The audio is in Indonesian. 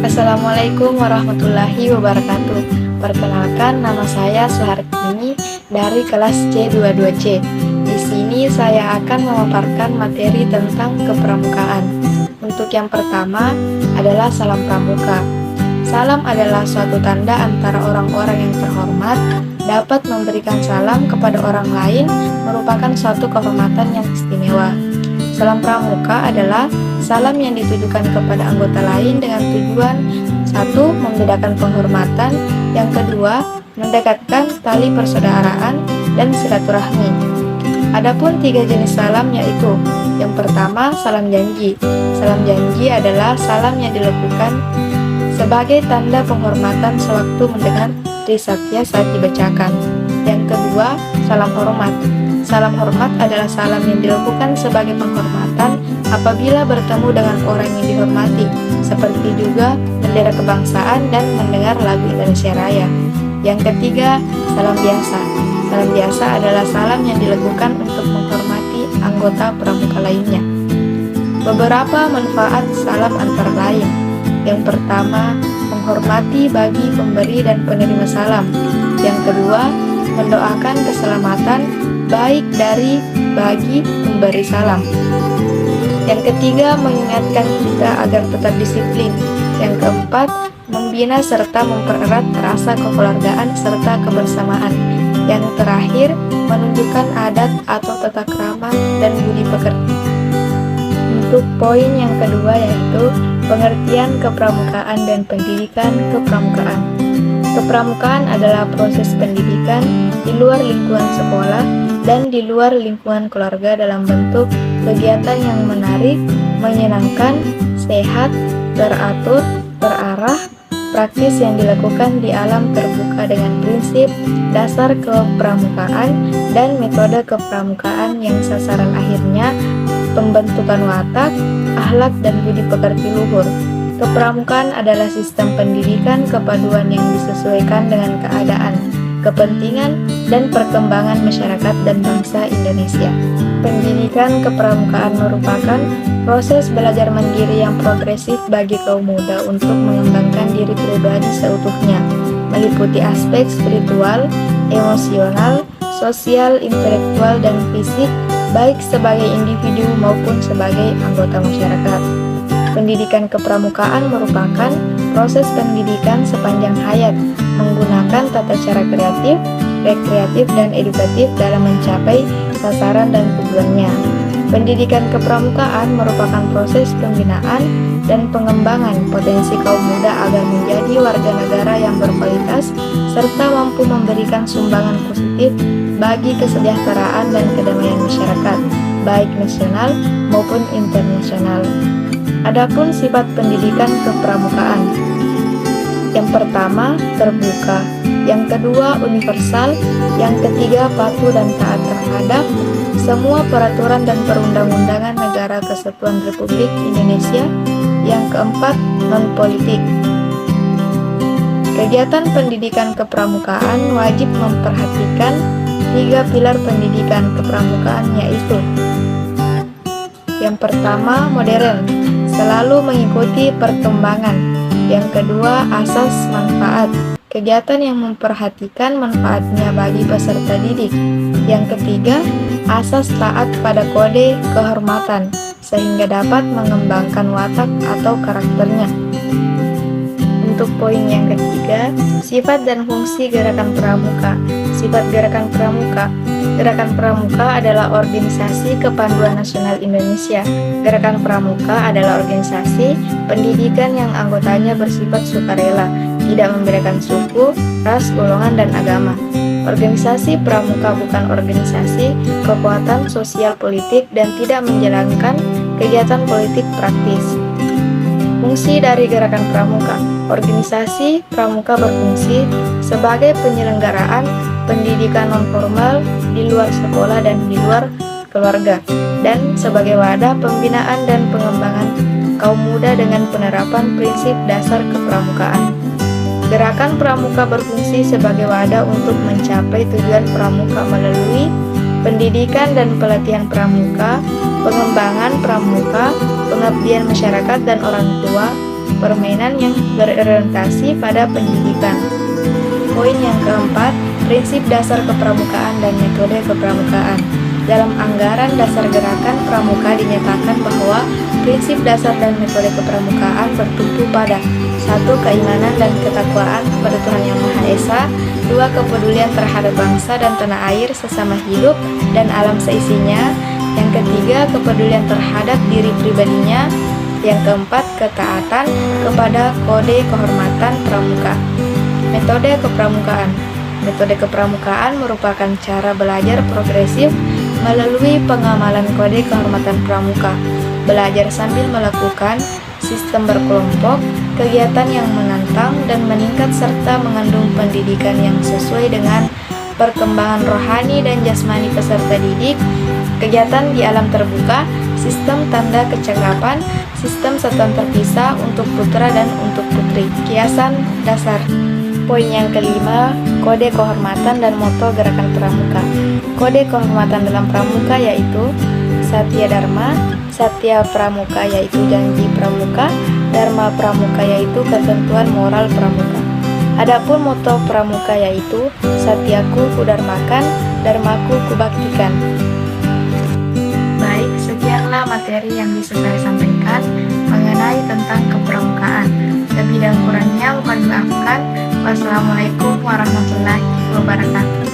Assalamualaikum warahmatullahi wabarakatuh. Perkenalkan, nama saya Suhartini dari kelas C22C. Di sini saya akan memaparkan materi tentang kepramukaan. Untuk yang pertama adalah salam pramuka. Salam adalah suatu tanda antara orang-orang yang terhormat dapat memberikan salam kepada orang lain, merupakan suatu kehormatan yang istimewa. Salam pramuka adalah salam yang ditujukan kepada anggota lain dengan tujuan: satu, membedakan penghormatan; yang kedua, mendekatkan tali persaudaraan dan silaturahmi. Adapun 3 jenis salam yaitu: yang pertama, salam janji. Salam janji adalah salam yang dilakukan sebagai tanda penghormatan sewaktu mendengar trisatya saat dibacakan. Yang kedua, salam hormat. Salam hormat adalah salam yang dilakukan sebagai penghormatan apabila bertemu dengan orang yang dihormati, seperti juga bendera kebangsaan dan mendengar lagu Indonesia Raya. Yang ketiga, salam biasa. Salam biasa adalah salam yang dilakukan untuk menghormati anggota pramuka lainnya. Beberapa manfaat salam antara lain. Yang pertama, menghormati bagi pemberi dan penerima salam. Yang kedua, mendoakan keselamatan baik dari bagi pemberi salam. Yang ketiga, mengingatkan kita agar tetap disiplin. Yang keempat, membina serta mempererat rasa kekeluargaan serta kebersamaan. Yang terakhir, menunjukkan adat atau tata krama dan budi pekerti. Untuk poin yang kedua yaitu pengertian kepramukaan dan pendidikan kepramukaan. Kepramukaan adalah proses pendidikan di luar lingkungan sekolah dan di luar lingkungan keluarga dalam bentuk kegiatan yang menarik, menyenangkan, sehat, teratur, terarah, praktis yang dilakukan di alam terbuka dengan prinsip dasar kepramukaan dan metode kepramukaan yang sasaran akhirnya pembentukan watak, akhlak, dan budi pekerti luhur. Kepramukaan adalah sistem pendidikan kepaduan yang disesuaikan dengan keadaan, kepentingan, dan perkembangan masyarakat dan bangsa Indonesia. Pendidikan kepramukaan merupakan proses belajar mandiri yang progresif bagi kaum muda untuk mengembangkan diri pribadi seutuhnya, meliputi aspek spiritual, emosional, sosial, intelektual, dan fisik, baik sebagai individu maupun sebagai anggota masyarakat. Pendidikan kepramukaan merupakan proses pendidikan sepanjang hayat, menggunakan tata cara kreatif, rekreatif, dan edukatif dalam mencapai sasaran dan tujuannya. Pendidikan kepramukaan merupakan proses pembinaan dan pengembangan potensi kaum muda agar menjadi warga negara yang berkualitas serta mampu memberikan sumbangan positif bagi kesejahteraan dan kedamaian masyarakat, baik nasional maupun internasional. Adapun sifat pendidikan kepramukaan. Yang pertama, terbuka. Yang kedua, universal. Yang ketiga, patuh dan taat terhadap semua peraturan dan perundang-undangan Negara Kesatuan Republik Indonesia. Yang keempat, non-politik. Kegiatan pendidikan kepramukaan wajib memperhatikan 3 pilar pendidikan kepramukaan yaitu: yang pertama, modern, selalu mengikuti perkembangan. Yang kedua, asas manfaat, kegiatan yang memperhatikan manfaatnya bagi peserta didik. Yang ketiga, asas taat pada kode kehormatan, sehingga dapat mengembangkan watak atau karakternya. Untuk poin yang ketiga, sifat dan fungsi gerakan pramuka. Sifat gerakan pramuka. Gerakan Pramuka adalah organisasi kepanduan nasional Indonesia. Gerakan Pramuka adalah organisasi pendidikan yang anggotanya bersifat sukarela, tidak membedakan suku, ras, golongan, dan agama. Organisasi Pramuka bukan organisasi kekuatan sosial politik dan tidak menjalankan kegiatan politik praktis. Fungsi dari Gerakan Pramuka. Organisasi Pramuka berfungsi sebagai penyelenggaraan pendidikan nonformal di luar sekolah dan di luar keluarga, dan sebagai wadah pembinaan dan pengembangan kaum muda dengan penerapan prinsip dasar kepramukaan. Gerakan Pramuka berfungsi sebagai wadah untuk mencapai tujuan pramuka melalui pendidikan dan pelatihan pramuka, pengembangan pramuka, pengabdian masyarakat dan orang tua, permainan yang berorientasi pada pendidikan. Poin yang keempat, prinsip dasar kepramukaan dan metode kepramukaan. Dalam anggaran dasar gerakan pramuka dinyatakan bahwa prinsip dasar dan metode kepramukaan bertumpu pada 1. Keimanan dan ketakwaan kepada Tuhan Yang Maha Esa. 2. Kepedulian terhadap bangsa dan tanah air, sesama hidup, dan alam seisinya. Yang ketiga, kepedulian terhadap diri pribadinya. Yang keempat, ketaatan kepada kode kehormatan pramuka. Metode kepramukaan. Metode kepramukaan merupakan cara belajar progresif melalui pengamalan kode kehormatan pramuka, belajar sambil melakukan sistem berkelompok, kegiatan yang menantang dan meningkat serta mengandung pendidikan yang sesuai dengan perkembangan rohani dan jasmani peserta didik, kegiatan di alam terbuka, sistem tanda kecakapan, sistem satuan terpisah untuk putra dan untuk putri. Kiasan dasar. Poin yang kelima, kode kehormatan dan moto gerakan pramuka. Kode kehormatan dalam pramuka yaitu Satya Dharma, Satya Pramuka yaitu janji pramuka, Dharma Pramuka yaitu ketentuan moral pramuka. Adapun moto pramuka yaitu Satyaku kudarmakan, Dharmaku kubaktikan. Baik, sekianlah materi yang bisa saya sampaikan mengenai tentang kepramukaan. Lebih dan kurangnya mohon dimaafkan. Wassalamualaikum warahmatullahi wabarakatuh.